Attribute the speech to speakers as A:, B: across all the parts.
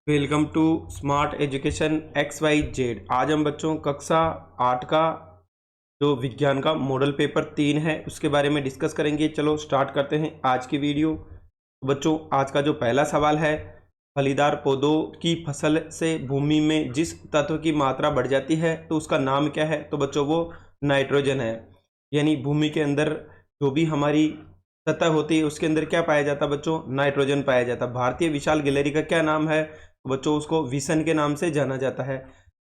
A: Welcome to smart education XYZ। आज हम बच्चों कक्षा 8 का जो विज्ञान का मॉडल पेपर 3 है उसके बारे में डिस्कस करेंगे। चलो स्टार्ट करते हैं आज की वीडियो। बच्चों आज का जो पहला सवाल है, फलीदार पौधों की फसल से भूमि में जिस तत्व की मात्रा बढ़ जाती है तो उसका नाम क्या है? तो बच्चों वो नाइट्रोजन है। यानी भूमि के अंदर जो भी हमारी सतह होती है उसके अंदर क्या पाया जाता है बच्चों? नाइट्रोजन पाया जाता है। भारतीय विशाल गिलहरी का क्या नाम है? तो बच्चों उसको विसन के नाम से जाना जाता है।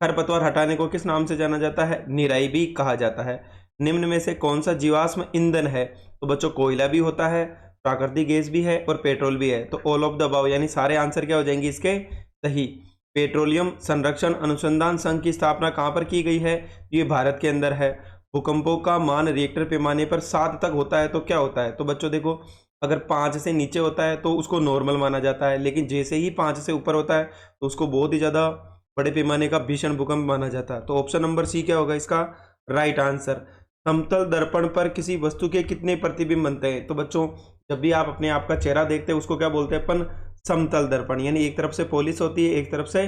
A: खरपतवार हटाने को किस नाम से जाना जाता है? निराई भी कहा जाता है। निम्न में से कौन सा जीवाश्म ईंधन है? तो बच्चों कोयला भी होता है, प्राकृतिक गैस भी है और पेट्रोल भी है। तो ऑल ऑफ द अबव यानी सारे आंसर क्या हो जाएंगे इसके? सही। पेट्रोलियम संरक्षण अनुसंधान संघ की स्थापना कहाँ पर की गई है? ये भारत के अंदर है। भूकंपों का मान रिएक्टर पैमाने पर 7 तक होता है तो क्या होता है? तो बच्चों देखो, अगर 5 से नीचे होता है तो उसको नॉर्मल माना जाता है, लेकिन जैसे ही 5 से ऊपर होता है तो उसको बहुत ही ज़्यादा बड़े पैमाने का भीषण भूकंप माना जाता है। तो ऑप्शन नंबर सी क्या होगा इसका राइट आंसर। समतल दर्पण पर किसी वस्तु के कितने प्रतिबिंब बनते हैं? तो बच्चों जब भी आप अपने आप का चेहरा देखते हैं उसको क्या बोलते हैं अपन? समतल दर्पण। यानी एक तरफ से पॉलिश होती है, एक तरफ से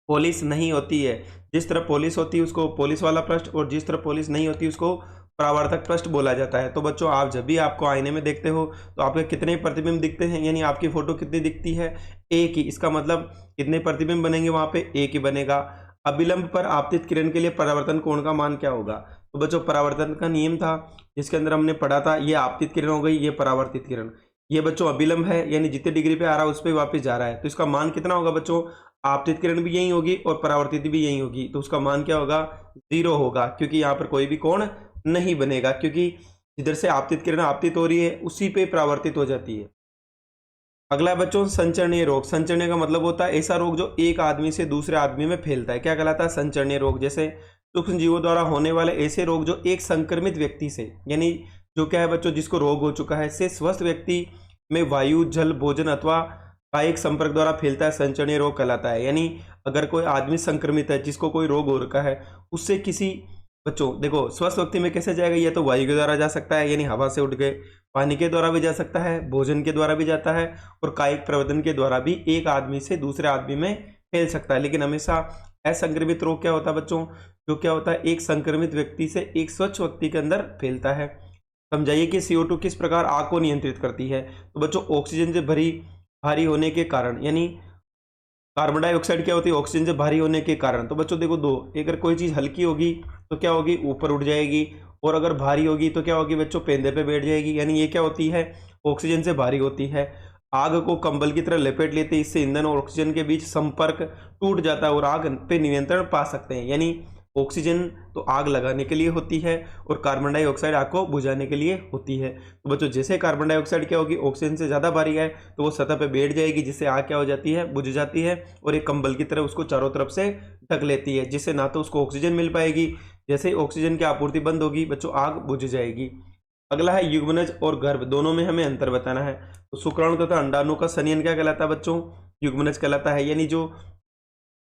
A: पॉलिश नहीं होती है। जिस तरफ पॉलिश होती है उसको पॉलिश वाला पृष्ठ और जिस तरफ पॉलिश नहीं होती उसको परावर्तक पृष्ठ बोला जाता है। तो बच्चों आप जब भी आपको आईने में देखते हो तो आपके कितने प्रतिबिंब दिखते हैं? यानी आपकी फोटो कितनी दिखती है? एक ही। इसका मतलब कितने प्रतिबिंब बनेंगे वहां पे? एक ही बनेगा। अभिलंब पर आपतित किरण के लिए परावर्तन कोण का मान क्या होगा? तो बच्चों परावर्तन का नियम था जिसके अंदर हमने पढ़ा था, ये आपतित किरण हो गई, ये परावर्तित किरण। ये बच्चों अभिलंब है, यानी जितने डिग्री पे आ रहा है उस पर वापस जा रहा है, तो इसका मान कितना होगा बच्चों? आपतित किरण भी यही होगी और परावर्तित भी यही होगी, तो उसका मान क्या होगा? 0 होगा, क्योंकि यहाँ पर कोई भी कोण नहीं बनेगा, क्योंकि जिधर से आपतित किरण आपतित हो रही है उसी पे परावर्तित हो जाती है। अगला है बच्चों संचरणीय रोग। संचरणीय का मतलब होता है ऐसा रोग जो एक आदमी से दूसरे आदमी में फैलता है। क्या कहलाता है? संचरणीय रोग। जैसे सूक्ष्म जीवों द्वारा होने वाले ऐसे रोग जो एक संक्रमित व्यक्ति से, यानी जो क्या है बच्चों जिसको रोग हो चुका है, से स्वस्थ व्यक्ति में वायु, जल, भोजन अथवा कायिक संपर्क द्वारा फैलता है, संचरणीय रोग कहलाता है। यानी अगर कोई आदमी संक्रमित है, जिसको कोई रोग हो रखा है, उससे किसी बच्चों देखो स्वस्थ व्यक्ति में कैसे जाएगा? या तो वायु के द्वारा जा सकता है, यानी हवा से उड़ गए, पानी के द्वारा भी जा सकता है, भोजन के द्वारा भी जाता है और कायिक प्रवर्धन के द्वारा भी एक आदमी से दूसरे आदमी में फैल सकता है। लेकिन हमेशा असंक्रमित रोग क्या होता है बच्चों? जो क्या होता है एक संक्रमित व्यक्ति से एक स्वच्छ व्यक्ति के अंदर फैलता है। समझाइए कि CO2 किस प्रकार आग को नियंत्रित करती है? तो बच्चों ऑक्सीजन से भारी होने के कारण, यानी कार्बन डाइऑक्साइड क्या होती है? ऑक्सीजन से भारी होने के कारण। तो बच्चों देखो दो, अगर कोई चीज हल्की होगी तो क्या होगी? ऊपर उठ जाएगी, और अगर भारी होगी तो क्या होगी बच्चों? पेंदे पे बैठ जाएगी। यानी ये क्या होती है? ऑक्सीजन से भारी होती है। आग को कंबल की तरह लपेट लेते हैं, इससे ईंधन और ऑक्सीजन के बीच संपर्क टूट जाता है और आग पे नियंत्रण पा सकते हैं। यानी ऑक्सीजन तो आग लगाने के लिए होती है और कार्बन डाइऑक्साइड आग को बुझाने के लिए होती है। तो बच्चों जैसे कार्बन डाइऑक्साइड क्या होगी? ऑक्सीजन से ज़्यादा भारी है तो वो सतह पे बैठ जाएगी, जिससे आग क्या हो जाती है? बुझ जाती है और एक कंबल की तरह उसको चारों तरफ से ढक लेती है, जिससे ना तो उसको ऑक्सीजन मिल पाएगी, जैसे ही ऑक्सीजन की आपूर्ति बंद होगी बच्चों आग बुझ जाएगी। अगला है युग्मनज और गर्भ, दोनों में हमें अंतर बताना है। तो शुक्राणु तथा अंडाणु का संयन क्या कहलाता है बच्चों? युग्मनज कहलाता है। यानी जो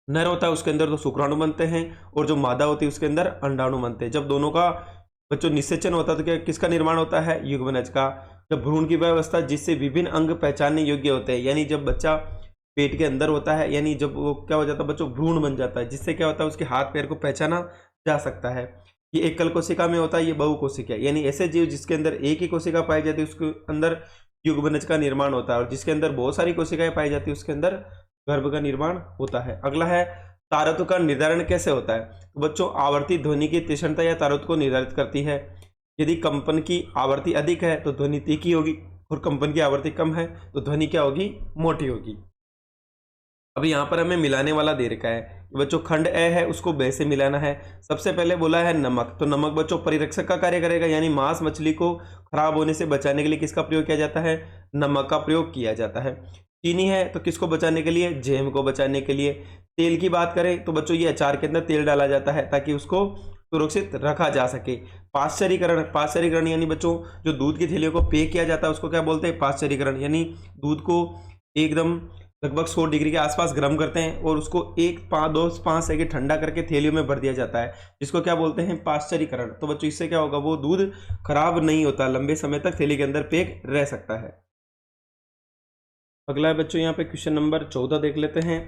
A: नर होता है उसके अंदर तो शुक्राणु बनते हैं और जो मादा होती है उसके अंदर अंडाणु बनते हैं। जब दोनों का बच्चों निषेचन होता है तो क्या किसका निर्माण होता है? युग्मनज का। जब भ्रूण की व्यवस्था जिससे विभिन्न अंग पहचानने योग्य होते हैं, यानी जब बच्चा पेट के अंदर होता है, यानी जब वो क्या हो जाता है बच्चों? भ्रूण बन जाता है, जिससे क्या होता है उसके हाथ पैर को पहचाना जा सकता है। ये एकल कोशिका में होता है, ये बहु कोशिका, यानी ऐसे जीव जिसके अंदर एक ही कोशिका पाई जाती है उसके अंदर युग्मनज का निर्माण होता है, और जिसके अंदर बहुत सारी कोशिकाएं पाई जाती है उसके अंदर गर्भ का निर्माण होता है। अगला है तारत्व का निर्धारण कैसे होता है? तो बच्चों आवर्ती ध्वनि की तीक्ष्णता या तारत्व को निर्धारित करती है। यदि कंपन की आवृत्ति अधिक है तो ध्वनि तीखी होगी, और कंपन की आवृत्ति कम है तो ध्वनि क्या होगी? मोटी होगी। अभी यहाँ पर हमें मिलाने वाला दे रखा है कि बच्चों खंड ए है उसको बे से मिलाना है। सबसे पहले बोला है नमक, तो नमक बच्चों परिरक्षक का कार्य करेगा, यानी मांस मछली को खराब होने से बचाने के लिए किसका प्रयोग किया जाता है? नमक का प्रयोग किया जाता है। चीनी है तो किसको बचाने के लिए? जैम को बचाने के लिए। तेल की बात करें तो बच्चों ये अचार के अंदर तेल डाला जाता है ताकि उसको सुरक्षित रखा जा सके। पाश्चरीकरण, पाश्चरीकरण यानी बच्चों जो दूध की थैलियों को पैक किया जाता है उसको क्या बोलते हैं? पाश्चरीकरण। यानी दूध को एकदम लगभग 100 डिग्री के आसपास गर्म करते हैं और उसको 2-5 सेकंड ठंडा करके थैलियों में भर दिया जाता है, जिसको क्या बोलते हैं? पाश्चरीकरण। तो बच्चों इससे क्या होगा? वो दूध खराब नहीं होता, लंबे समय तक थैली के अंदर पैक रह सकता है। अगला है बच्चों यहाँ पे क्वेश्चन नंबर 14 देख लेते हैं।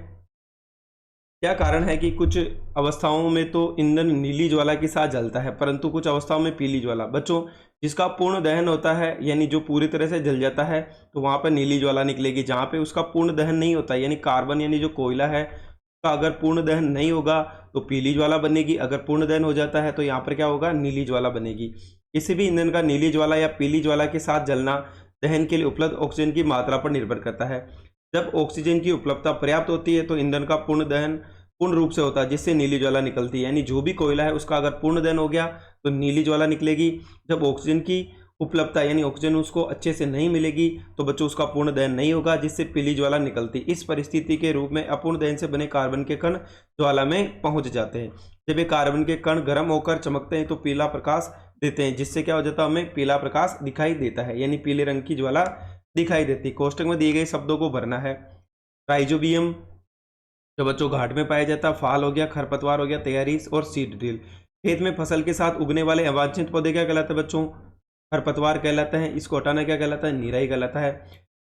A: क्या कारण है कि कुछ अवस्थाओं में तो ईंधन नीली ज्वाला के साथ जलता है परंतु कुछ अवस्थाओं में पीली ज्वाला। बच्चों जिसका पूर्ण दहन होता है यानी जो पूरी तरह से जल जाता है तो वहाँ पर नीली ज्वाला निकलेगी। जहाँ पे उसका पूर्ण दहन नहीं होता यानी कार्बन यानी जो कोयला है का अगर पूर्ण दहन नहीं होगा तो पीली ज्वाला बनेगी, अगर पूर्ण दहन हो जाता है तो यहाँ पर क्या होगा, नीली ज्वाला बनेगी। किसी भी ईंधन का नीली ज्वाला या पीली ज्वाला के साथ जलना दहन के लिए उपलब्ध ऑक्सीजन की मात्रा पर निर्भर करता है। जब ऑक्सीजन की उपलब्धता पर्याप्त होती है तो ईंधन का पूर्ण दहन पूर्ण रूप से होता है जिससे नीली ज्वाला निकलती है। यानी जो भी कोयला है उसका अगर पूर्ण दहन हो गया तो नीली ज्वाला निकलेगी। जब ऑक्सीजन की उपलब्धता यानी ऑक्सीजन उसको अच्छे से नहीं मिलेगी तो बच्चों उसका पूर्ण दहन नहीं होगा जिससे पीली ज्वाला निकलती। इस परिस्थिति के रूप में अपूर्ण दहन से बने कार्बन के कण ज्वाला में पहुंच जाते हैं। जब ये कार्बन के कण गर्म होकर चमकते हैं तो पीला प्रकाश देते हैं जिससे क्या हो जाता है, हमें पीला प्रकाश दिखाई देता है यानी पीले रंग की ज्वाला दिखाई देती है। कोष्टक में दिए गए शब्दों को भरना है। राइजोबियम जो बच्चों घाट में पाया जाता है, फाल हो गया, खरपतवार हो गया, तैयारीस और सीड ड्रिल। खेत में फसल के साथ उगने वाले अवांछित पौधे क्या कहलाते हैं बच्चों, खरपतवार कहलाता है। इसको हटाना क्या कहलाता है, निराई कहलाता है।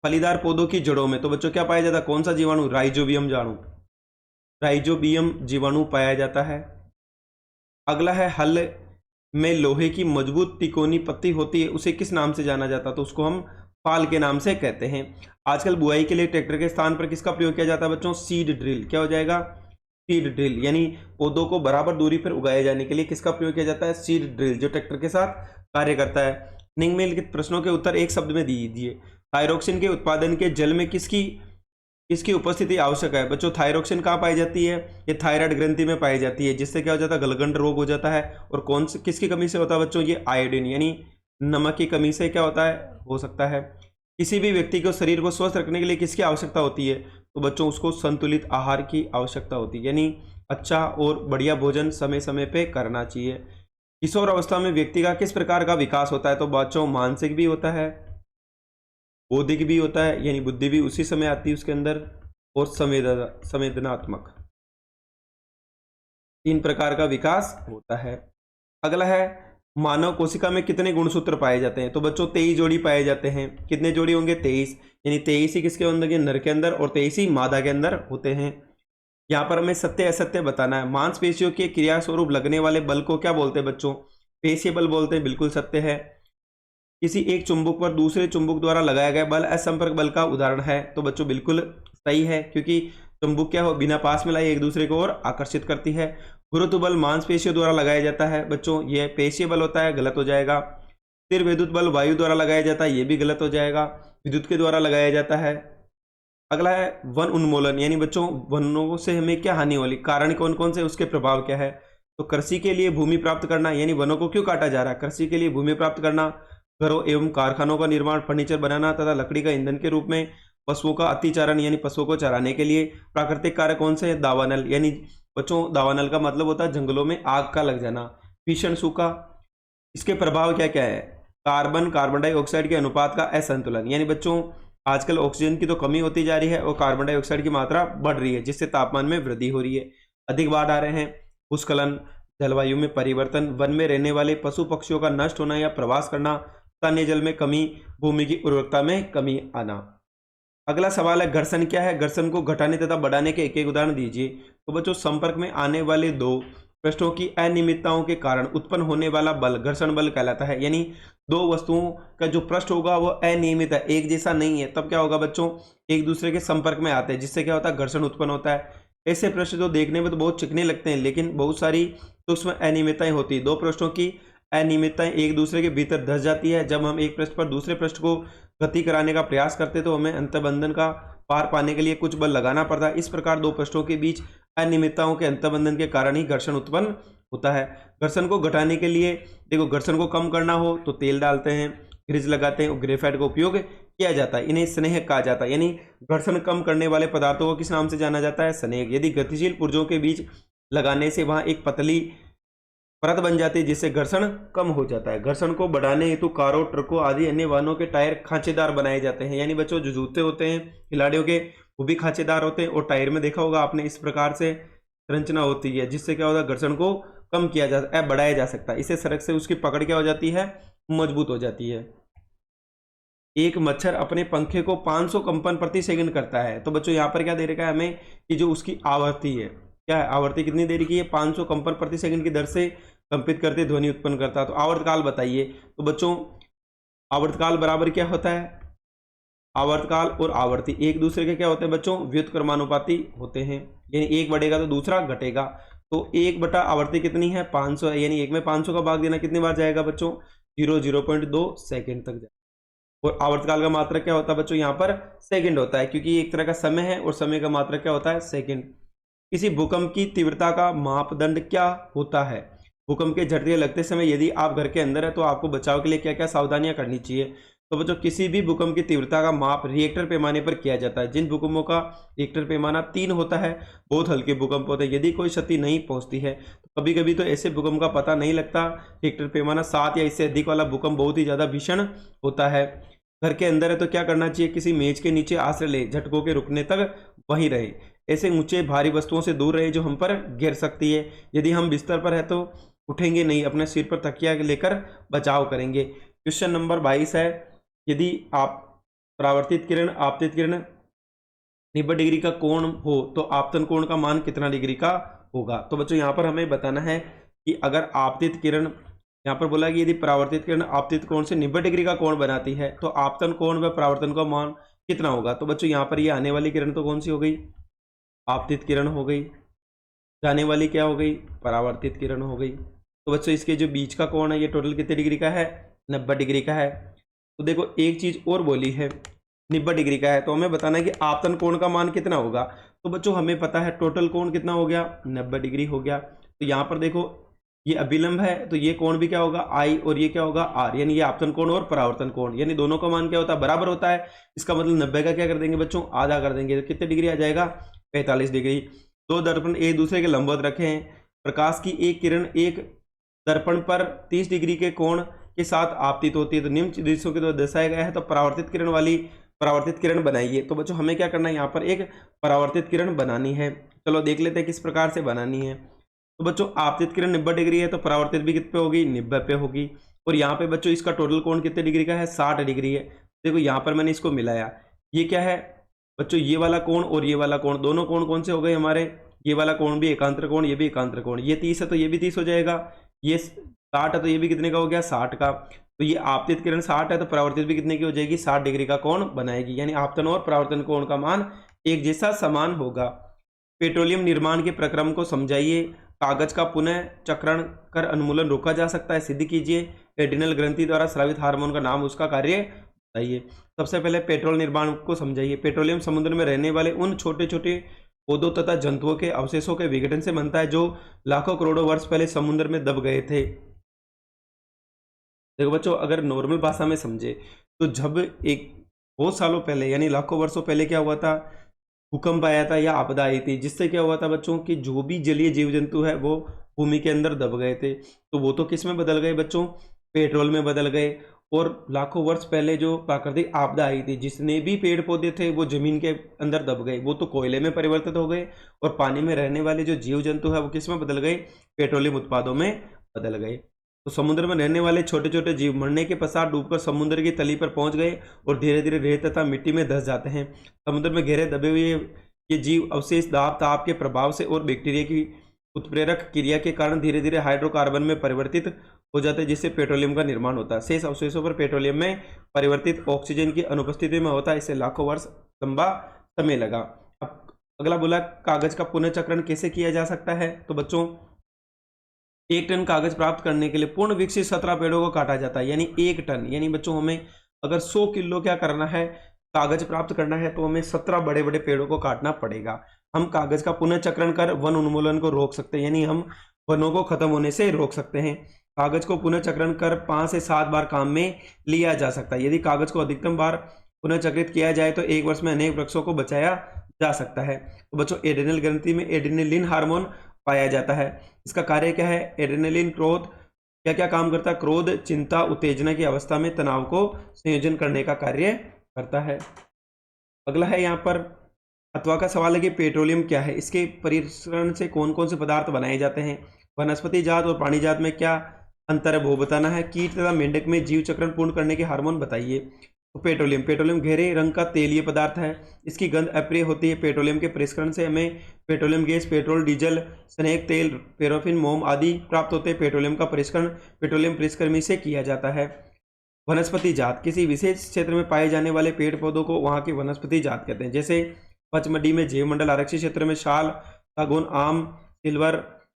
A: फलीदार पौधों की जड़ों में तो बच्चों क्या पाया जाता है, कौन सा जीवाणु, राइजोबियम जीवाणु, राइजोबियम जीवाणु पाया जाता है। अगला है हल में लोहे की मजबूत तिकोनी पत्ती होती है उसे किस नाम से जाना जाता है, तो उसको हम फाल के नाम से कहते हैं। आजकल बुआई के लिए ट्रैक्टर के स्थान पर किसका प्रयोग किया जाता है बच्चों, सीड ड्रिल। क्या हो जाएगा, सीड ड्रिल, यानी पौधों को बराबर दूरी पर उगाए जाने के लिए किसका प्रयोग किया जाता है, सीड ड्रिल, जो ट्रैक्टर के साथ कार्य करता है। निम्नलिखित प्रश्नों के उत्तर एक शब्द में दीजिए। थायरोक्सिन के उत्पादन के जल में किसकी उपस्थिति आवश्यक है बच्चों। थायरोक्सिन कहाँ पाई जाती है, ये थायराइड ग्रंथि में पाई जाती है जिससे क्या हो जाता है, गलगंड रोग हो जाता है। और कौन से किसकी कमी से होता है बच्चों, ये आयोडीन यानी नमक की कमी से क्या होता है, हो सकता है। किसी भी व्यक्ति को शरीर को स्वस्थ रखने के लिए किसकी आवश्यकता होती है, तो बच्चों उसको संतुलित आहार की आवश्यकता होती है यानी अच्छा और बढ़िया भोजन समय समय पे करना चाहिए। किशोर अवस्था में व्यक्ति का किस प्रकार का विकास होता है, तो बच्चों मानसिक भी होता है, बौद्धिक भी होता है यानी बुद्धि भी उसी समय आती है उसके अंदर, और संवेदनात्मक, 3 प्रकार का विकास होता है। अगला है मानव कोशिका में कितने गुणसूत्र पाए जाते हैं, तो बच्चों 23 जोड़ी पाए जाते हैं। कितने जोड़ी होंगे, 23, यानी 23 ही किसके अंदर, नर के अंदर, और 23 ही मादा के अंदर होते हैं। यहाँ पर हमें सत्य असत्य बताना है। मांसपेशियों के क्रिया स्वरूप लगने वाले बल को क्या बोलते हैं बच्चों, पेशीय बल बोलते हैं, बिल्कुल सत्य है। किसी एक चुंबक पर दूसरे चुंबक द्वारा लगाया गया बल असंपर्क बल का उदाहरण है, तो बच्चों बिल्कुल सही है क्योंकि चुंबक क्या हो, बिना पास मिलाए एक दूसरे को और आकर्षित करती है। गुरुत्व बल मांसपेशियों द्वारा लगाया जाता है बच्चों, यह पेशीय बल होता है, गलत हो जाएगा। स्थिर विद्युत बल वायु द्वारा लगाया जाता है, यह भी गलत हो जाएगा, विद्युत के द्वारा लगाया जाता है। अगला है वन उन्मूलन, यानी बच्चों वनों से हमें क्या हानि वाली, कारण कौन कौन से, उसके प्रभाव क्या है, तो कृषि के लिए भूमि प्राप्त करना, यानी वनों को क्यों काटा जा रहा है, कृषि के लिए भूमि प्राप्त करना, घरों एवं कारखानों का निर्माण, फर्नीचर बनाना तथा लकड़ी का ईंधन के रूप में, पशुओं का अतिचारण यानी पशुओं को चराने के लिए। प्राकृतिक कार्य कौन से हैं, दावानल, यानी बच्चों दावानल का मतलब होता है जंगलों में आग का लग जाना। भीषण सूखा, इसके प्रभाव क्या क्या है, कार्बन कार्बन डाइऑक्साइड के अनुपात का असंतुलन, यानी बच्चों आजकल ऑक्सीजन की तो कमी होती जा रही है और कार्बन डाइऑक्साइड की मात्रा बढ़ रही है जिससे तापमान में वृद्धि हो रही है। अधिक बाढ़ आ रहे हैं, भूस्खलन, जलवायु में परिवर्तन, वन में रहने वाले पशु पक्षियों का नष्ट होना या प्रवास करना, स्थानीय जल में कमी, भूमि की उर्वरकता में कमी आना। अगला सवाल है घर्षण क्या है, घर्षण को घटाने तथा बढ़ाने के एक एक उदाहरण दीजिए। तो बच्चों संपर्क में आने वाले दो पृष्ठों की अनियमितताओं के कारण उत्पन्न होने वाला बल घर्षण बल कहलाता है, यानी दो वस्तुओं का जो पृष्ठ होगा वो अनियमित है, एक जैसा नहीं है, तब क्या होगा बच्चों, एक दूसरे के संपर्क में आते हैं जिससे क्या होता है, घर्षण उत्पन्न होता है। ऐसे पृष्ठ जो देखने में तो बहुत चिकने लगते हैं लेकिन बहुत सारी तो उसमें अनियमितताएं होती है। दो पृष्ठों की अनियमितताएं एक दूसरे के भीतर धस जाती है। जब हम एक पृष्ठ पर दूसरे पृष्ठ को गति कराने का प्रयास करते तो हमें अंतर्बंधन का पार पाने के लिए कुछ बल लगाना पड़ता है। इस प्रकार दो पृष्ठों के बीच अनियमितताओं के अंतर्बंधन के कारण ही घर्षण उत्पन्न होता है। घर्षण को घटाने के लिए देखो, घर्षण को कम करना हो तो तेल डालते हैं, ग्रीस लगाते हैं और ग्रेफाइट का उपयोग किया जाता है। इन्हें स्नेहक कहा जाता है, यानी घर्षण कम करने वाले पदार्थों को किस नाम से जाना जाता है, स्नेहक। यदि गतिशील पुर्जों के बीच लगाने से वहां एक पतली परत बन जाती है जिससे घर्षण कम हो जाता है। घर्षण को बढ़ाने हेतु कारों, ट्रकों आदि अन्य वाहनों के टायर खांचेदार बनाए जाते हैं, यानी बच्चों जो जूते होते हैं खिलाड़ियों के वो भी खांचेदार होते हैं और टायर में देखा होगा आपने इस प्रकार से संरचना होती है जिससे क्या होता है, घर्षण को कम किया जा बढ़ाया जा सकता है। इससे सड़क से उसकी पकड़ क्या हो जाती है, मजबूत हो जाती है। एक मच्छर अपने पंखे को 500 कंपन प्रति सेकंड करता है। तो बच्चों यहाँ पर क्या दे रखा है हमें कि जो उसकी आवृत्ति है, क्या है आवृत्ति कितनी देर की है, 500 कंपन प्रति सेकंड की दर से कंपित करते ध्वनि उत्पन्न करता है। तो आवर्तकाल बताइए। तो बच्चों आवर्तकाल बराबर क्या होता है, आवर्तकाल और आवर्ती एक दूसरे के क्या होते हैं बच्चों, व्युत्क्रमानुपाती होते हैं, यानी एक बढ़ेगा तो दूसरा घटेगा। तो एक बटा आवर्ती कितनी है 500 है, यानी एक में 500 का भाग देना कितनी बार जाएगा बच्चों, 0.2 सेकंड तक जाएगा। और आवर्तकाल का मात्रक क्या होता है बच्चों, यहाँ पर सेकंड होता है, क्योंकि एक तरह का समय है और समय का मात्रक क्या होता है, सेकंड। किसी भूकंप की तीव्रता का मापदंड क्या होता है, भूकंप के झटके लगते समय यदि आप घर के अंदर है तो आपको बचाव के लिए क्या क्या सावधानियां करनी चाहिए। तो बच्चों किसी भी भूकंप की तीव्रता का माप रिएक्टर पैमाने पर किया जाता है। जिन भूकंपों का रिएक्टर पैमाना 3 होता है, बहुत हल्के भूकंप होते हैं, यदि कोई क्षति नहीं पहुंचती है तो कभी कभी तो ऐसे भूकंप का पता नहीं लगता। रिएक्टर पैमाना 7 या इससे अधिक वाला भूकंप बहुत ही ज़्यादा भीषण होता है। घर के अंदर है तो क्या करना चाहिए, किसी मेज के नीचे आश्रय ले, झटकों के रुकने तक वहीं रहे, ऐसे ऊंचे भारी वस्तुओं से दूर रहे जो हम पर गिर सकती है। यदि हम बिस्तर पर है तो उठेंगे नहीं, अपने सिर पर तकिया लेकर बचाव करेंगे। क्वेश्चन नंबर 22 है, यदि आप परावर्तित किरण आपतित किरण 90 डिग्री का कोण हो तो आपतन कोण का मान कितना डिग्री का होगा। तो बच्चों यहाँ पर हमें बताना है कि अगर आपतित किरण, यहाँ पर बोला कि यदि परावर्तित किरण आपतित कोण से 90 डिग्री का कोण बनाती है तो आपतन कोण व परावर्तन का मान कितना होगा। तो बच्चों यहाँ पर ये आने वाली किरण तो कौन सी हो गई, आपतित किरण हो गई, जाने वाली क्या हो गई, परावर्तित किरण हो गई। तो बच्चों इसके जो बीच का कोण है ये टोटल कितने डिग्री का है, 90 डिग्री का है। तो देखो एक चीज और बोली है 90 डिग्री का है, तो हमें बताना है कि आपतन कोण का मान कितना होगा। तो बच्चों हमें पता है टोटल कोण कितना हो गया, 90 डिग्री हो गया। तो यहाँ पर देखो ये अभिलंब है तो ये कोण भी क्या होगा आई, और ये क्या होगा आर, यानी ये आपतन कोण और परावर्तन कोण, यानी दोनों का मान क्या होता है, बराबर होता है। इसका मतलब 90 का क्या कर देंगे बच्चों, आधा कर देंगे, तो कितने डिग्री आ जाएगा, 45 डिग्री। दो दर्पण एक दूसरे के लंबवत रखे हैं, प्रकाश की एक किरण एक दर्पण पर 30 डिग्री के कोण के साथ आपतित होती है, तो निम्न दृश्यों के द्वारा दर्शाया गया है। तो परावर्तित किरण वाली परावर्तित किरण बनाइए। तो बच्चों हमें क्या करना है, यहाँ पर एक परावर्तित किरण बनानी है। चलो देख लेते हैं किस प्रकार से बनानी है। तो बच्चों आपतित किरण 90 डिग्री है तो परावर्तित भी कितने पे होगी, 90 पे होगी। और यहाँ पे बच्चों इसका टोटल कोण कितने डिग्री का है, 60 डिग्री है। देखो यहाँ पर मैंने इसको मिलाया, ये क्या है बच्चों, ये वाला कोण और ये वाला कोण, दोनों कोण कौन से हो गए हमारे, ये वाला कोण भी एकांतर कोण, ये भी एकांतर कोण। ये 30 है तो ये भी 30 हो जाएगा, ये 60 है तो ये भी कितने का हो गया, 60 का। तो ये आपतित किरण 60 है तो परावर्तित भी कितने की हो जाएगी, 60 डिग्री का कोण बनाएगी, यानी आपतन और परावर्तन कोण का मान एक जैसा समान होगा। पेट्रोलियम निर्माण के प्रक्रम को समझाइए। कागज का पुनः चक्रण कर उन्मूलन रोका जा सकता है, सिद्ध कीजिए। एड्रिनल ग्रंथि द्वारा स्रावित हार्मोन का नाम, उसका कार्य बताइए। सबसे पहले पेट्रोल निर्माण को समझाइए। पेट्रोलियम समुद्र में रहने वाले उन छोटे छोटे पौधों तथा जंतुओं के अवशेषों के विघटन से बनता है जो लाखों करोड़ों वर्ष पहले समुद्र में दब गए थे। देखो बच्चों अगर नॉर्मल भाषा में समझे तो जब एक बहुत सालों पहले यानी लाखों वर्षों पहले क्या हुआ था, भूकंप आया था या आपदा आई थी, जिससे क्या हुआ था बच्चों कि जो भी जलीय जीव जंतु है वो भूमि के अंदर दब गए थे। तो वो तो किस में बदल गए बच्चों, पेट्रोल में बदल गए। और लाखों वर्ष पहले जो प्राकृतिक आपदा आई थी, जिसने भी पेड़ पौधे थे वो जमीन के अंदर दब गए, वो तो कोयले में परिवर्तित हो गए। और पानी में रहने वाले जो जीव जंतु है वो किस में बदल गए, पेट्रोलियम उत्पादों में बदल गए। तो समुद्र में रहने वाले छोटे छोटे जीव मरने के पश्चात डूबकर समुद्र की तली पर पहुंच गए और धीरे धीरे रेत तथा मिट्टी में धंस जाते हैं। समुद्र में गहरे दबे हुए ये जीव अवशेष दाब ताप के प्रभाव से और बैक्टीरिया की उत्प्रेरक क्रिया के कारण धीरे धीरे हाइड्रोकार्बन में परिवर्तित हो जाते हैं, जिससे पेट्रोलियम का निर्माण होता है। शेष अवशेषों पर पेट्रोलियम में परिवर्तित ऑक्सीजन की अनुपस्थिति में होता है, इससे लाखों वर्ष लंबा समय लगा। अब अगला बोला कागज का पुनर्चक्रण कैसे किया जा सकता है। तो बच्चों 1 टन कागज प्राप्त करने के लिए पूर्ण विकसित 17 पेड़ों को काटा जाता है, यानी 1 टन, यानी बच्चों हमें अगर 100 किलो क्या करना है, कागज प्राप्त करना है, तो हमें 17 बड़े बड़े पेड़ों को काटना पड़ेगा। हम कागज का पुनर्चक्रण कर वन उन्मूलन को रोक सकते हैं, यानी हम वनों को खत्म होने से रोक सकते हैं। कागज को पुनर्चक्रण कर 5 से 7 बार काम में लिया जा सकता है। यदि कागज को अधिकतम बार पुनर्चक्रित किया जाए तो 1 वर्ष में अनेक वृक्षों को बचाया जा सकता है। तो बच्चों एड्रिनल ग्रंथि में एड्रिनलिन हार्मोन पाया जाता है। इसका कार्य क्या है, एड्रिनलिन क्रोध क्या क्या काम करता है, क्रोध चिंता उत्तेजना की अवस्था में तनाव को संयोजन करने का कार्य करता है। अगला है यहाँ पर अथवा का सवाल है कि पेट्रोलियम क्या है, इसके परिश्रण से कौन कौन से पदार्थ बनाए जाते हैं, वनस्पति जात और प्राणी जात में क्या अंतर है वो बताना है। कीट तथा मेंढक में जीव चक्रण पूर्ण करने के हार्मोन बताइए। तो पेट्रोलियम, पेट्रोलियम गहरे रंग का तेलीय पदार्थ है, इसकी गंध अप्रिय होती है। पेट्रोलियम के परिष्करण से हमें petroleum gas, petrol, diesel, snake तेल, पैराफिन, मोम आदि प्राप्त होते हैं। पेट्रोलियम का परिष्करण पेट्रोलियम परिष्कर्मी से किया जाता है। वनस्पति जात, किसी विशेष क्षेत्र में पाए जाने वाले पेड़ पौधों को वहां की वनस्पति जात कहते हैं। जैसे पचमढ़ी में जैव मंडल आरक्षित क्षेत्र में शाल, सागौन, आम, सिल्वर,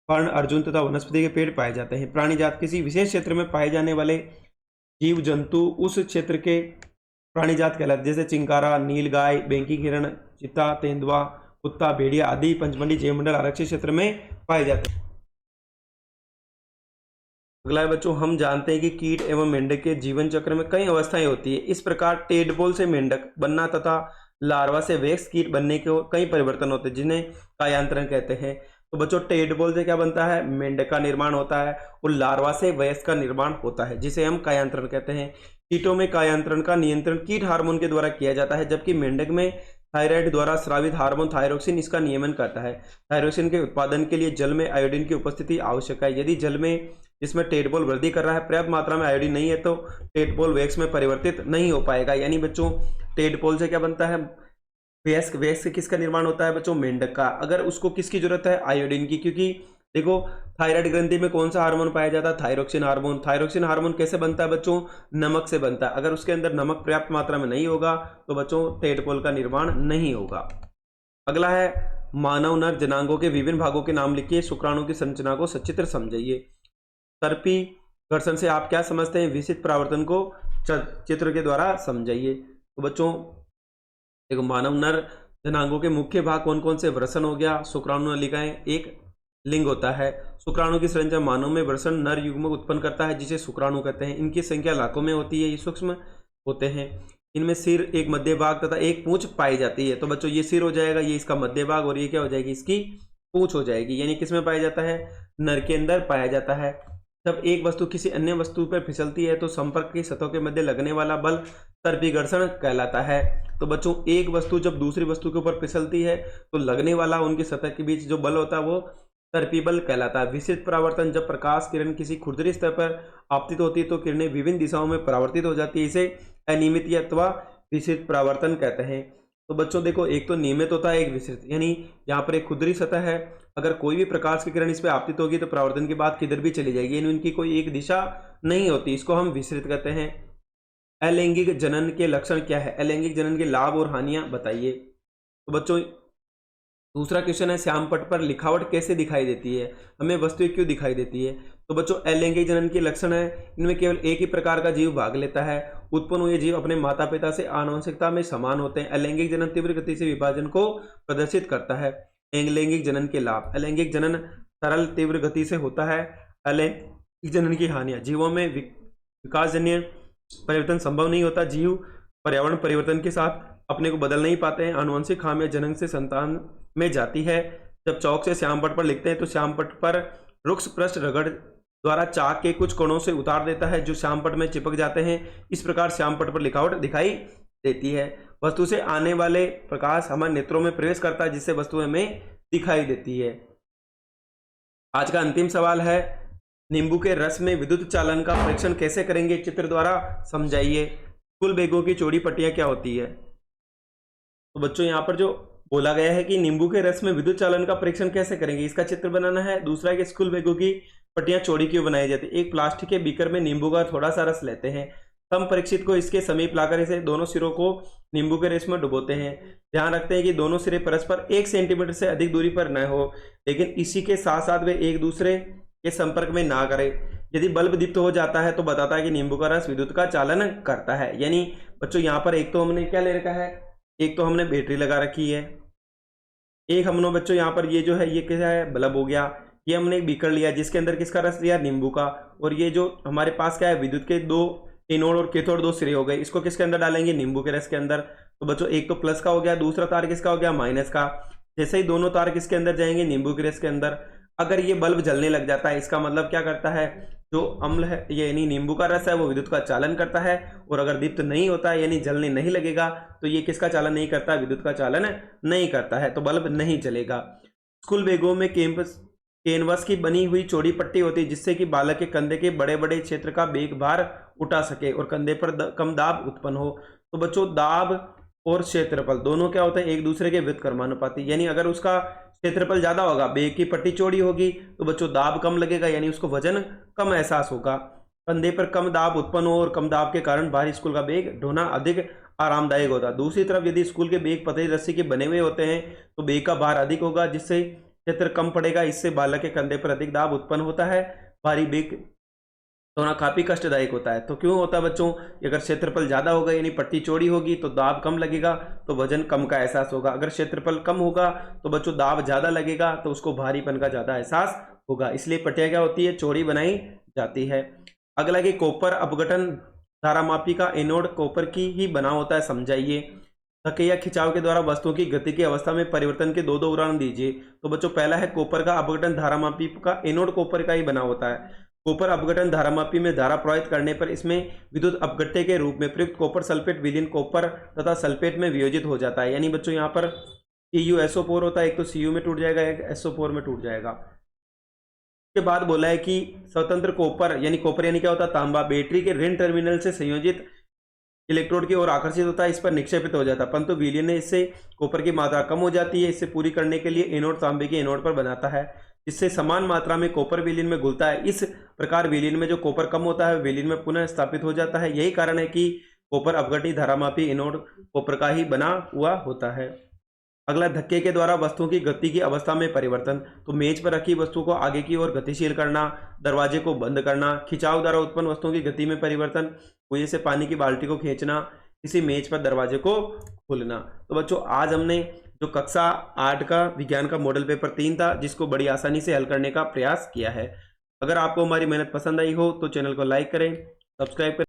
A: फर्ण, अर्जुन तथा वनस्पति के पेड़ पाए जाते हैं। प्राणी जात, किसी विशेष क्षेत्र में पाए जाने वाले जीव जंतु उस क्षेत्र के प्राणी जात कहलाते, जैसे चिंकारा, नीलगाय, बेंकी हिरण, चित्ता, तेंदुआ, कुत्ता, भेड़िया आदि पंचमढ़ी जैव मंडल आरक्षित क्षेत्र में पाए जाते हैं। अगला है बच्चों, हम जानते हैं कि कीट एवं मेंढक के जीवन चक्र में कई अवस्थाएं होती है। इस प्रकार टेडपोल से मेंढक बनना तथा लार्वा से वयस्क कीट बनने के कई परिवर्तन होते हैं, जिन्हें कायांतरण कहते हैं। तो बच्चों टेडपोल से क्या बनता है, मेंढक का निर्माण होता है, और लार्वा से वयस्क का निर्माण होता है, जिसे हम कायांतरण कहते हैं। कीटों में कायांतरण का नियंत्रण कीट हार्मोन के द्वारा किया जाता है, जबकि मेंढक में थायराइड द्वारा स्रावित हार्मोन थायरोक्सिन इसका नियमन करता है। थायरोक्सिन के उत्पादन के लिए जल में आयोडीन की उपस्थिति आवश्यक है। यदि जल में जिसमें टेडपोल वृद्धि कर रहा है पर्याप्त मात्रा में आयोडीन नहीं है तो टेडपोल वैक्स में परिवर्तित नहीं हो पाएगा। यानी बच्चों टेडपोल से क्या बनता है, वयस्क, वयस्क से किसका निर्माण होता है बच्चों, मेंढक का। अगर उसको किसकी जरूरत है, आयोडीन की, क्योंकि देखो थायराइड ग्रंथि में कौन सा हार्मोन पाया जाता है, थायरोक्सिन हार्मोन। थायरोक्सिन हार्मोन कैसे बनता है बच्चों, नमक से बनता है। अगर उसके अंदर नमक पर्याप्त मात्रा में नहीं होगा तो बच्चों टेडपोल का निर्माण नहीं होगा। अगला है मानव नर जनांगों के विभिन्न भागों के नाम लिखिए, शुक्राणु की संरचना को सचित्र समझाइए। सर्पी घर्षण से आप क्या समझते हैं, विशिष्ट परावर्तन को चित्र के द्वारा समझाइए। तो बच्चों देखो मानव नर जनांगों के मुख्य भाग कौन कौन से, वृषण हो गया, शुक्राणु नलिकाएं, एक लिंग होता है। शुक्राणु की संरचना मानव में वृषण नर युग्मक उत्पन्न करता है, जिसे शुक्राणु कहते हैं। इनकी संख्या लाखों में होती है, ये सूक्ष्म होते हैं। इनमें सिर, एक मध्य भाग तथा एक पूंछ पाई जाती है। तो बच्चों ये सिर हो जाएगा, ये इसका मध्य भाग, और ये क्या हो जाएगी, इसकी पूंछ हो जाएगी। यानी किसमें पाया जाता है, नर के अंदर पाया जाता है। जब एक वस्तु किसी अन्य वस्तु पर फिसलती है तो संपर्क की सतहों के मध्य लगने वाला बल सर्पी घर्षण कहलाता है। तो बच्चों एक वस्तु जब दूसरी वस्तु के ऊपर फिसलती है तो लगने वाला उनकी सतह के बीच जो बल होता है वो सर्पी बल कहलाता है। विशिष्ट परावर्तन, जब प्रकाश किरण किसी खुरदरी स्तर पर आपतित होती है तो किरणें विभिन्न दिशाओं में परावर्तित हो जाती है, इसे अनियमित या अथवा विशिष्ट परावर्तन कहते हैं। तो बच्चों देखो एक तो नियमित होता है, एक विशिष्ट, यानी यहाँ पर एक खुरदरी सतह है, अगर कोई भी प्रकाश की किरण इस पर आपतित होगी तो परावर्तन के बाद किधर भी चली जाएगी, यानी उनकी कोई एक दिशा नहीं होती, इसको हम विसरित कहते हैं। अलैंगिक जनन के लक्षण क्या है, अलैंगिक जनन के लाभ और हानियां बताइए। तो बच्चों दूसरा क्वेश्चन है, श्याम पट पर लिखावट कैसे दिखाई देती है, हमें वस्तुएं क्यों दिखाई देती है। तो बच्चों अलैंगिक जनन के लक्षण है, इनमें केवल एक ही प्रकार का जीव भाग लेता है। उत्पन्न हुए जीव अपने माता पिता से आनुवंशिकता में समान होते हैं। अलैंगिक जनन तीव्र गति से विभाजन को प्रदर्शित करता है। अलैंगिक जनन के लाभ, अलैंगिक जनन सरल तीव्र गति से होता है। अलैंगिक जनन की हानियां, जीवों में विकासजन्य परिवर्तन संभव नहीं होता, जीव पर्यावरण परिवर्तन के साथ अपने को बदल नहीं पाते हैं। आनुवंशिक खामियां जनन से संतान में जाती है। जब चौक से श्यामपट पर लिखते हैं तो श्यामपट पर रुक्ष पृष्ठ रगड़ द्वारा चाक के कुछ कोणों से उतार देता है जो श्यामपट में चिपक जाते हैं। इस प्रकार श्यामपट पर लिखावट दिखाई देती है। वस्तु से आने वाले प्रकाश हमारे नेत्रों में प्रवेश करता है जिससे वस्तु हमें दिखाई देती है। आज का अंतिम सवाल है, नींबू के रस में विद्युत चालन का परीक्षण कैसे करेंगे, चित्र द्वारा समझाइए। कुल बेगों की चौड़ी पट्टियां क्या होती है। तो बच्चों यहाँ पर जो बोला गया है कि नींबू के रस में विद्युत चालन का परीक्षण कैसे करेंगे, इसका चित्र बनाना है। दूसरा है कि स्कूल बेगों की पट्टियां चौड़ी क्यों बनाई जाती है। एक प्लास्टिक के बीकर में नींबू का थोड़ा सा रस लेते हैं, सम परीक्षित को इसके समीप लाकर इसे दोनों सिरों को नींबू के रस में डुबोते हैं। ध्यान रखते हैं कि दोनों सिरे परस्पर 1 सेंटीमीटर से अधिक दूरी पर न हो, लेकिन इसी के साथ साथ वे एक दूसरे के संपर्क में ना करें। यदि बल्ब दीप्त हो जाता है तो बताता है कि नींबू का रस विद्युत का चालन करता है। यानी बच्चों यहाँ पर एक तो हमने क्या ले रखा है, एक तो हमने बैटरी लगा रखी है, एक हमने बच्चों यहाँ पर ये जो है ये क्या है, बल्ब हो गया। ये हमने एक बीकर लिया जिसके अंदर किसका रस लिया, नींबू का। और ये जो हमारे पास क्या है, विद्युत के 2 एनोड और कैथोड 2 सिरे हो गए, इसको किसके अंदर डालेंगे, नींबू के रस के अंदर। तो बच्चों एक तो प्लस का हो गया, दूसरा तार किसका हो गया, माइनस का। जैसे ही दोनों तार किसके अंदर जाएंगे, नींबू के रस के अंदर। अगर ये बल्ब जलने लग जाता है इसका मतलब क्या करता है, जो अम्ल है यानी नींबू का रस है वो विद्युत का चालन करता है। और अगर दीप्त नहीं होता है यानी जलने नहीं लगेगा तो ये किसका चालन नहीं करता, विद्युत का चालन नहीं करता है, तो बल्ब नहीं जलेगा। स्कूल बैगों में कैनवस की बनी हुई चौड़ी पट्टी होती है जिससे कि बालक के कंधे के बड़े बड़े क्षेत्र का बेग भार उठा सके और कंधे पर कम दाब उत्पन्न हो। तो बच्चों दाब और क्षेत्रफल दोनों क्या होते हैं, एक दूसरे के व्युत्क्रमानुपाती। यानी अगर उसका क्षेत्रफल ज्यादा होगा, बेग की पट्टी चौड़ी होगी, तो बच्चों दाब कम लगेगा, यानी उसको वजन कम एहसास होगा। कंधे पर कम दाब उत्पन्न हो और कम दाब के कारण भारी स्कूल का बेग ढोना अधिक आरामदायक होता है। दूसरी तरफ यदि स्कूल के बेग पतली रस्सी के बने हुए होते हैं तो बेग का भार अधिक होगा, जिससे क्षेत्र कम पड़ेगा। इससे बालक के कंधे पर अधिक दाब उत्पन्न होता है। भारी बेग ढोना काफी कष्टदायक होता है। तो क्यों होता है बच्चों, अगर क्षेत्रफल ज्यादा होगा यानी पट्टी चौड़ी होगी तो दाब कम लगेगा, तो वजन कम का एहसास होगा। अगर क्षेत्रफल कम होगा तो बच्चों दाब ज्यादा लगेगा, तो उसको भारीपन का ज्यादा एहसास होगा। इसलिए पट्टियां क्या होती है, चौड़ी बनाई जाती है। अगला कि कॉपर अपघटन धारामापी का एनोड कॉपर की ही बना होता है, समझाइए। धक्के या खिंचाव के द्वारा वस्तुओं की गति की अवस्था में परिवर्तन के दो उदाहरण दीजिए। तो बच्चों पहला है कॉपर का अपघटन धारामापी का एनोड कॉपर का ही बना होता है। कॉपर अपघटन धारामापी में धारा प्रवाहित करने पर इसमें विद्युत अपघट्य के रूप में प्रयुक्त कॉपर सल्फेट विलीन कॉपर तथा सल्फेट में वियोजित हो जाता है। यानी बच्चों यहाँ पर CuSO4 होता है, एक तो Cu में टूट जाएगा, एक SO4 में टूट जाएगा। के बाद बोला है कि स्वतंत्र कॉपर यानी क्या होता है, तांबा बैटरी के ऋण टर्मिनल से संयोजित इलेक्ट्रोड की ओर आकर्षित होता है, इस पर निक्षेपित हो जाता है, परंतु विलीन इससे कॉपर की मात्रा कम हो जाती है। इससे पूरी करने के लिए एनोड तांबे के एनोड पर बनाता है, जिससे समान मात्रा में कॉपर विलीन में घुलता है। इस प्रकार विलीन में जो कॉपर कम होता है विलीन में पुनः स्थापित हो जाता है। यही कारण है कि कॉपर अपघटी धारामापी एनोड कॉपर का ही बना हुआ होता है। अगला धक्के के द्वारा वस्तुओं की गति की अवस्था में परिवर्तन। तो मेज पर रखी वस्तु को आगे की ओर गतिशील करना, दरवाजे को बंद करना, खिंचाव द्वारा उत्पन्न वस्तुओं की गति में परिवर्तन, कुएं से पानी की बाल्टी को खींचना, किसी मेज पर दरवाजे को खोलना। तो बच्चों आज हमने जो कक्षा 8 का विज्ञान का मॉडल पेपर 3 था, जिसको बड़ी आसानी से हल करने का प्रयास किया है। अगर आपको हमारी मेहनत पसंद आई हो तो चैनल को लाइक करें, सब्सक्राइब करें।